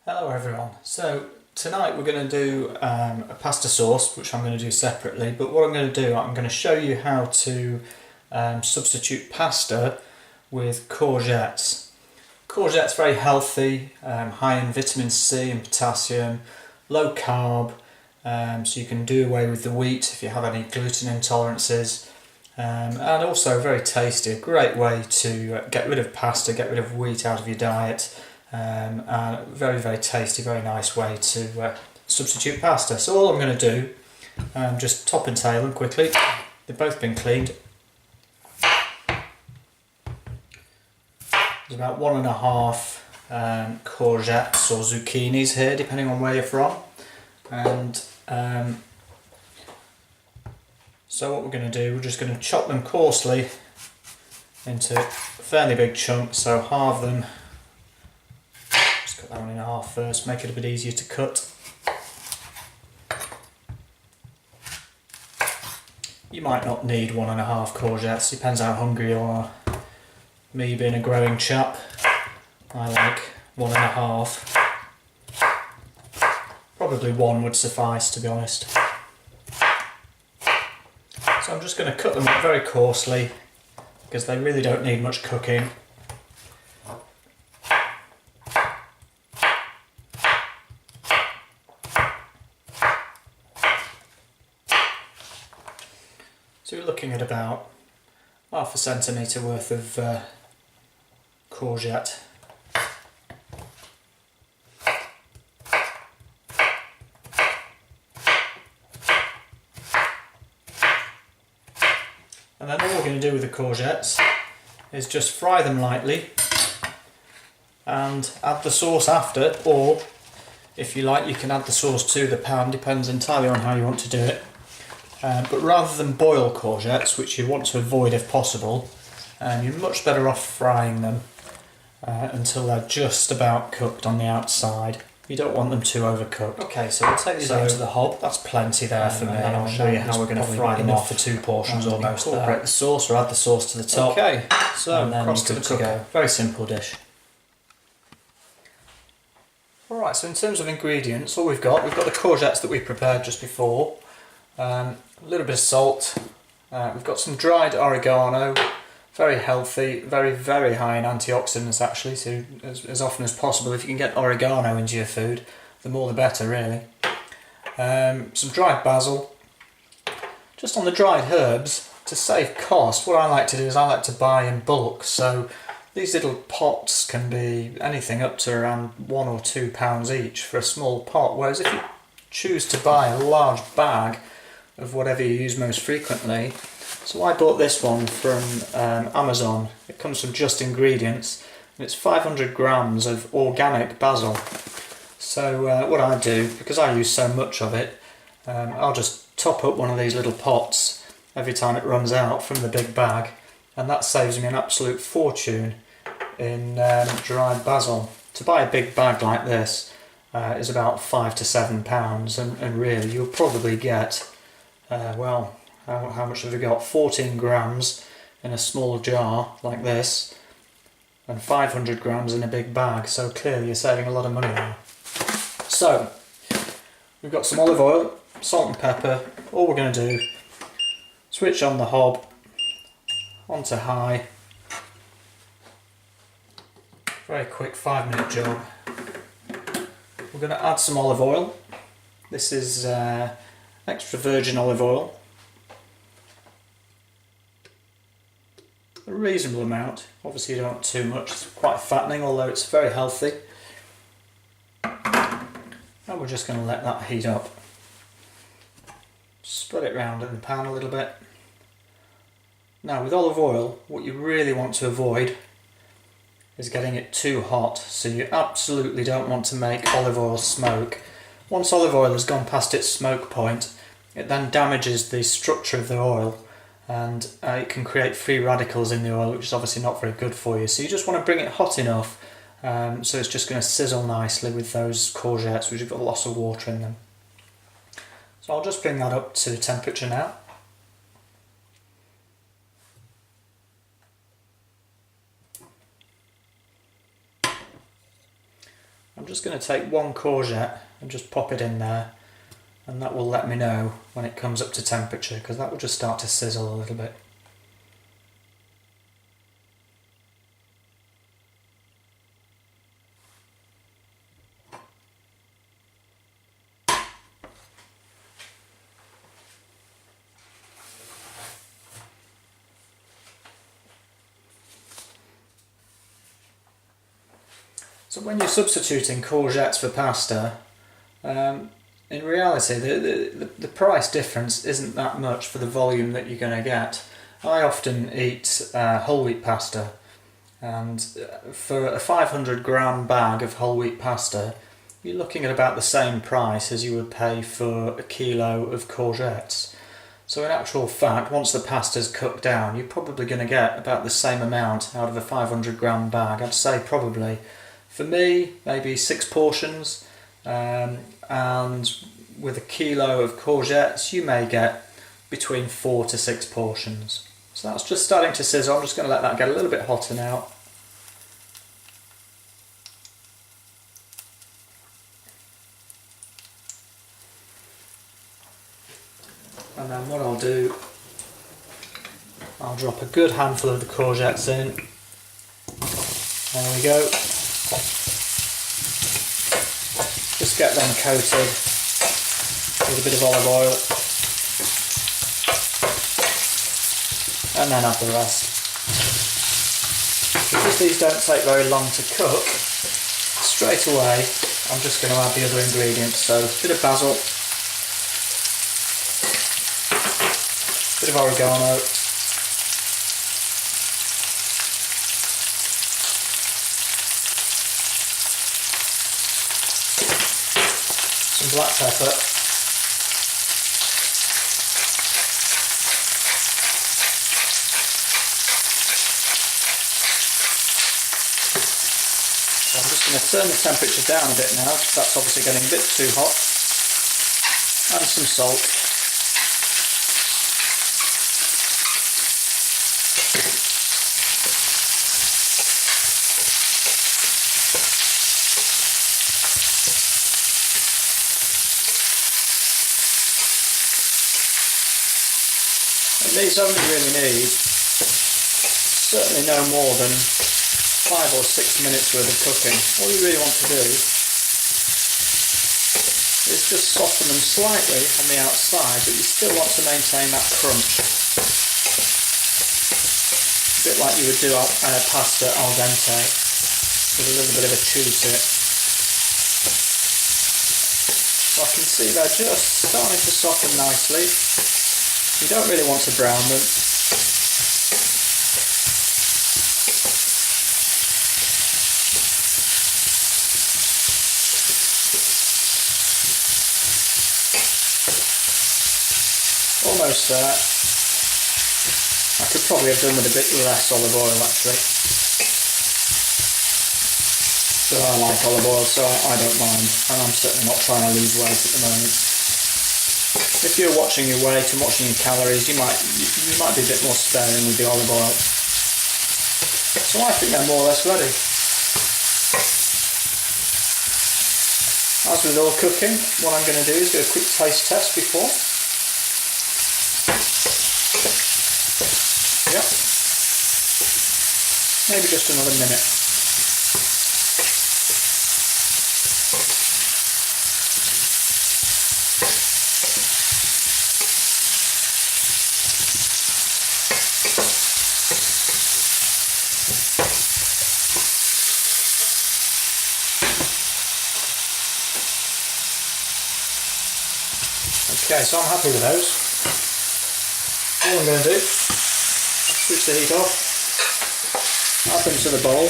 Hello everyone. So tonight we're going to do a pasta sauce, which I'm going to do separately, but what I'm going to do, I'm going to show you how to substitute pasta with courgettes. Courgette's very healthy, high in vitamin C and potassium, low carb, so you can do away with the wheat if you have any gluten intolerances, and also very tasty, a great way to get rid of pasta, get rid of wheat out of your diet. Very, very tasty, very nice way to substitute pasta. So all I'm going to do, just top and tail them quickly. They've both been cleaned. There's about 1.5 courgettes or zucchinis here, depending on where you're from. And so what we're going to do, we're just going to chop them coarsely into fairly big chunks, so halve them. Cut that one in half first, make it a bit easier to cut. You might not need 1.5 courgettes, depends how hungry you are. Me being a growing chap, I like 1.5. Probably one would suffice, to be honest. So I'm just going to cut them up very coarsely because they really don't need much cooking. So you're looking at about 1/2 centimetre worth of courgette. And then all we're going to do with the courgettes is just fry them lightly and add the sauce after, or if you like you can add the sauce to the pan, depends entirely on how you want to do it. But rather than boil courgettes, which you want to avoid if possible, you're much better off frying them until they're just about cooked on the outside. You don't want them too overcooked. Okay, so we'll take these over to the hob. That's plenty there for me. And I'll show you how we're going to fry them off for 2 portions almost. Incorporate the sauce or add the sauce to the top. Okay, so and then across to the cooker. Very simple dish. Alright, so in terms of ingredients, all we've got the courgettes that we prepared just before. A little bit of salt, we've got some dried oregano, very healthy, very, very high in antioxidants actually, so as often as possible if you can get oregano into your food, the more the better really. Some dried basil. Just on the dried herbs, to save cost, what I like to do is I like to buy in bulk, so these little pots can be anything up to around £1 or £2 each for a small pot, whereas if you choose to buy a large bag of whatever you use most frequently. So I bought this one from Amazon. It comes from Just Ingredients and it's 500 grams of organic basil. So what I do, because I use so much of it, I'll just top up one of these little pots every time it runs out from the big bag, and that saves me an absolute fortune in dried basil. To buy a big bag like this is about £5 to £7, and really you'll probably get well, how much have we got? 14 grams in a small jar like this and 500 grams in a big bag, so clearly you're saving a lot of money there. So we've got some olive oil, salt and pepper. All we're going to do, switch on the hob onto high, very quick 5-minute job. We're going to add some olive oil. This is extra virgin olive oil, a reasonable amount. Obviously you don't want too much, it's quite fattening, although it's very healthy. And we're just going to let that heat up. Spread it round in the pan a little bit. Now with olive oil, what you really want to avoid is getting it too hot, so you absolutely don't want to make olive oil smoke. Once olive oil has gone past its smoke point, it then damages the structure of the oil, and it can create free radicals in the oil, which is obviously not very good for you. So you just want to bring it hot enough so it's just going to sizzle nicely with those courgettes, which have got lots of water in them. So I'll just bring that up to temperature now. I'm just going to take one courgette and just pop it in there, and that will let me know when it comes up to temperature, because that will just start to sizzle a little bit. So when you're substituting courgettes for pasta, in reality the price difference isn't that much for the volume that you're going to get. I often eat whole wheat pasta, and for a 500 gram bag of whole wheat pasta you're looking at about the same price as you would pay for a kilo of courgettes. So in actual fact, once the pasta's cooked down, you're probably going to get about the same amount out of a 500 gram bag. I'd say probably, for me, maybe 6 portions, and with a kilo of courgettes you may get between 4 to 6 portions. So that's just starting to sizzle. I'm just going to let that get a little bit hotter now. And then what I'll do, I'll drop a good handful of the courgettes in. There we go. Just get them coated with a bit of olive oil, and then add the rest. Because these don't take very long to cook, straight away I'm just going to add the other ingredients. So a bit of basil, a bit of oregano, some black pepper, so I'm just going to turn the temperature down a bit now, because that's obviously getting a bit too hot, and some salt. These only really need certainly no more than 5 or 6 minutes worth of cooking. All you really want to do is just soften them slightly on the outside, but you still want to maintain that crunch. A bit like you would do a pasta al dente, with a little bit of a chew to it. So I can see they're just starting to soften nicely. You don't really want to brown them. Almost there. I could probably have done with a bit less olive oil actually. But I like olive oil, so I don't mind. And I'm certainly not trying to lose weight at the moment. If you're watching your weight and watching your calories, you might be a bit more sparing with the olive oil. So I think they're more or less ready. As with all cooking, what I'm going to do is do a quick taste test before. Yep. Maybe just another minute. Okay, so I'm happy with those. All I'm going to do, switch the heat off, add them to the bowl.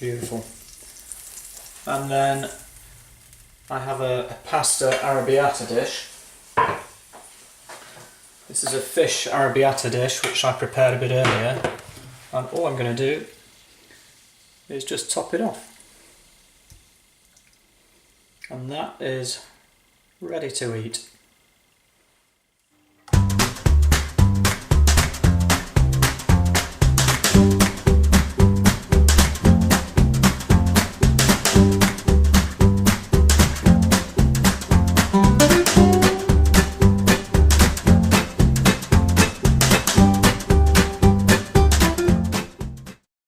Beautiful. And then I have a pasta arrabbiata dish. This is a fish arrabbiata dish which I prepared a bit earlier, and all I'm going to do is just top it off. And that is ready to eat.